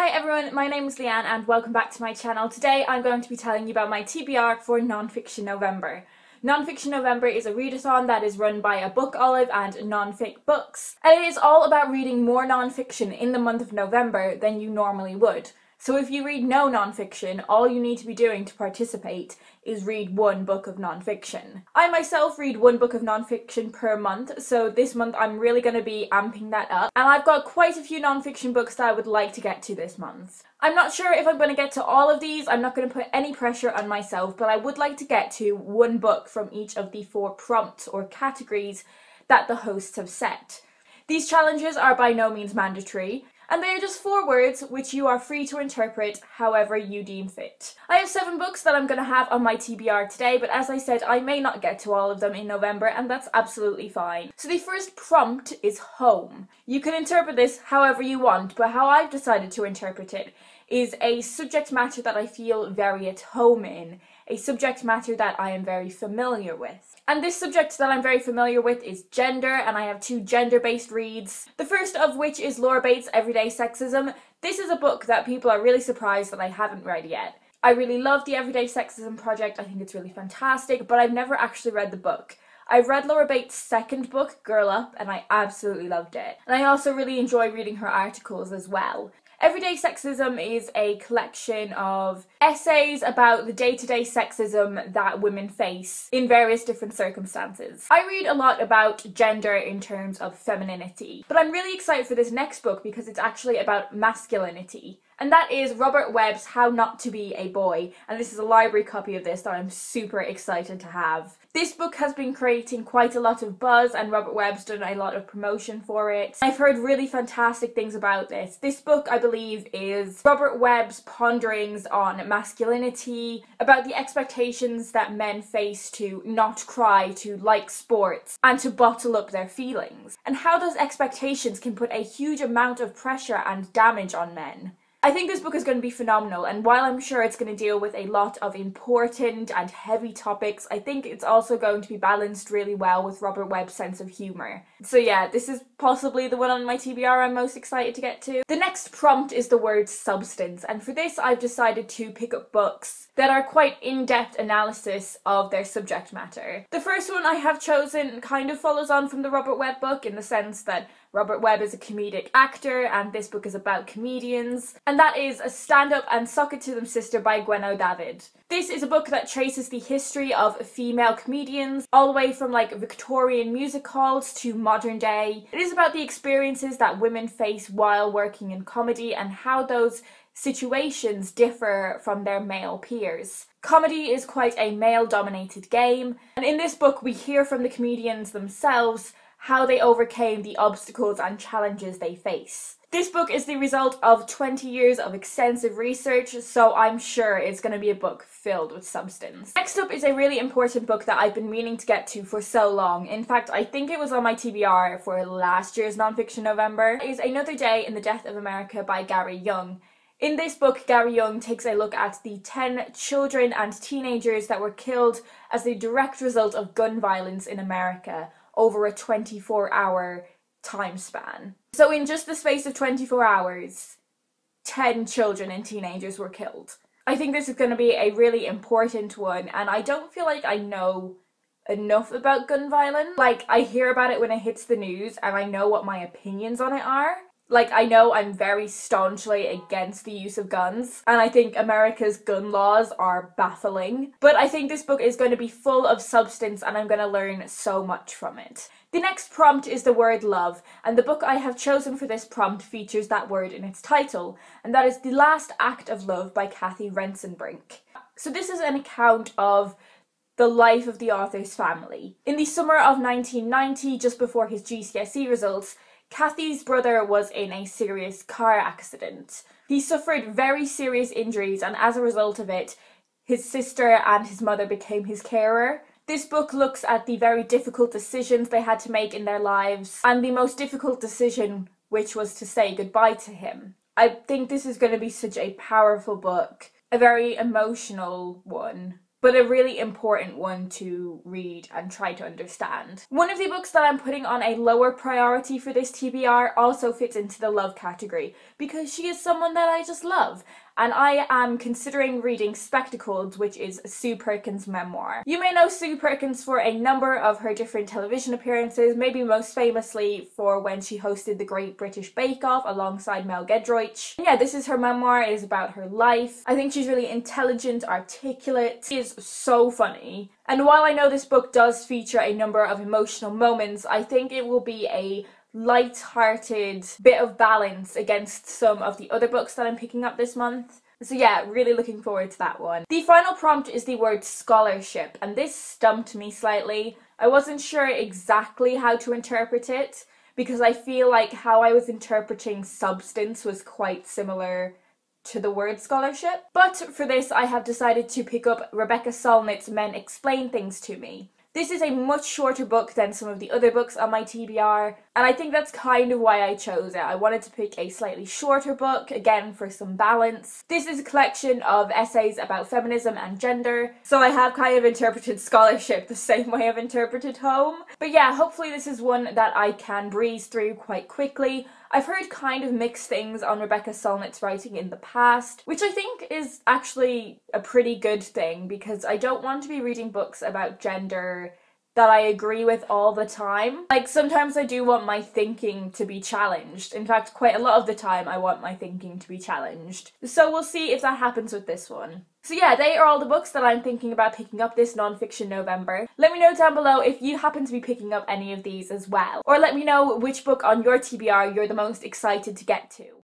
Hi everyone, my name is Leanne and welcome back to my channel. Today I'm going to be telling you about my TBR for Non-Fiction November. Non-Fiction November is a readathon that is run by a book olive and non-fic books. And it is all about reading more non-fiction in the month of November than you normally would. So if you read no non-fiction, all you need to be doing to participate is read one book of non-fiction. I myself read one book of non-fiction per month, so this month I'm really going to be amping that up. And I've got quite a few non-fiction books that I would like to get to this month. I'm not sure if I'm going to get to all of these. I'm not going to put any pressure on myself, but I would like to get to one book from each of the 4 prompts or categories that the hosts have set. These challenges are by no means mandatory, and they are just 4 words which you are free to interpret however you deem fit. I have 7 books that I'm going to have on my TBR today, but as I said, I may not get to all of them in November, and that's absolutely fine. So the first prompt is home. You can interpret this however you want, but how I've decided to interpret it is a subject matter that I feel very at home in, a subject matter that I am very familiar with. And this subject that I'm very familiar with is gender, and I have 2 gender-based reads. The first of which is Laura Bates' Everyday Sexism. This is a book that people are really surprised that I haven't read yet. I really love the Everyday Sexism project, I think it's really fantastic, but I've never actually read the book. I've read Laura Bates' second book, Girl Up, and I absolutely loved it. And I also really enjoy reading her articles as well. Everyday Sexism is a collection of essays about the day-to-day sexism that women face in various different circumstances. I read a lot about gender in terms of femininity, but I'm really excited for this next book because it's actually about masculinity. And that is Robert Webb's How Not to Be a Boy, and this is a library copy of this that I'm super excited to have. This book has been creating quite a lot of buzz, and Robert Webb's done a lot of promotion for it. I've heard really fantastic things about this. This book, I believe, is Robert Webb's ponderings on masculinity, about the expectations that men face to not cry, to like sports, and to bottle up their feelings, and how those expectations can put a huge amount of pressure and damage on men. I think this book is going to be phenomenal, and while I'm sure it's going to deal with a lot of important and heavy topics, I think it's also going to be balanced really well with Robert Webb's sense of humour. So yeah, this is possibly the one on my TBR I'm most excited to get to. The next prompt is the word substance, and for this I've decided to pick up books that are quite in-depth analysis of their subject matter. The first one I have chosen kind of follows on from the Robert Webb book in the sense that Robert Webb is a comedic actor and this book is about comedians, and that is A Stand Up and Sock It to Them Sister by Gwenno David. This is a book that traces the history of female comedians all the way from like Victorian music halls to modern day. It is about the experiences that women face while working in comedy and how those situations differ from their male peers. Comedy is quite a male-dominated game, and in this book we hear from the comedians themselves how they overcame the obstacles and challenges they face. This book is the result of 20 years of extensive research, so I'm sure it's going to be a book filled with substance. Next up is a really important book that I've been meaning to get to for so long. In fact, I think it was on my TBR for last year's Non-Fiction November. It is Another Day in the Death of America by Gary Young. In this book, Gary Young takes a look at the 10 children and teenagers that were killed as the direct result of gun violence in America over a 24-hour time span. So in just the space of 24 hours, 10 children and teenagers were killed. I think this is going to be a really important one, and I don't feel like I know enough about gun violence. Like, I hear about it when it hits the news, and I know what my opinions on it are. Like, I know I'm very staunchly against the use of guns, and I think America's gun laws are baffling. But I think this book is going to be full of substance, and I'm going to learn so much from it. The next prompt is the word love, and the book I have chosen for this prompt features that word in its title, and that is The Last Act of Love by Kathy Rensenbrink. So this is an account of the life of the author's family. In the summer of 1990, just before his GCSE results, Kathy's brother was in a serious car accident. He suffered very serious injuries, and as a result of it, his sister and his mother became his carer. This book looks at the very difficult decisions they had to make in their lives, and the most difficult decision, which was to say goodbye to him. I think this is going to be such a powerful book, a very emotional one, but a really important one to read and try to understand. One of the books that I'm putting on a lower priority for this TBR also fits into the love category, because she is someone that I just love. And I am considering reading Spectacled, which is Sue Perkins' memoir. You may know Sue Perkins for a number of her different television appearances, maybe most famously for when she hosted the Great British Bake Off alongside Mel Giedroyc. Yeah, this is her memoir. It is about her life. I think she's really intelligent, articulate. She is so funny. And while I know this book does feature a number of emotional moments, I think it will be a light-hearted bit of balance against some of the other books that I'm picking up this month. So yeah, really looking forward to that one. The final prompt is the word scholarship, and this stumped me slightly. I wasn't sure exactly how to interpret it, because I feel like how I was interpreting substance was quite similar to the word scholarship. But for this, I have decided to pick up Rebecca Solnit's Men Explain Things to Me. This is a much shorter book than some of the other books on my TBR, and I think that's kind of why I chose it. I wanted to pick a slightly shorter book, again for some balance. This is a collection of essays about feminism and gender, so I have kind of interpreted scholarship the same way I've interpreted home. But yeah, hopefully this is one that I can breeze through quite quickly. I've heard kind of mixed things on Rebecca Solnit's writing in the past, which I think is actually a pretty good thing, because I don't want to be reading books about gender that I agree with all the time. Like, sometimes I do want my thinking to be challenged. In fact, quite a lot of the time I want my thinking to be challenged. So we'll see if that happens with this one. So yeah, they are all the books that I'm thinking about picking up this non-fiction November. Let me know down below if you happen to be picking up any of these as well. Or let me know which book on your TBR you're the most excited to get to.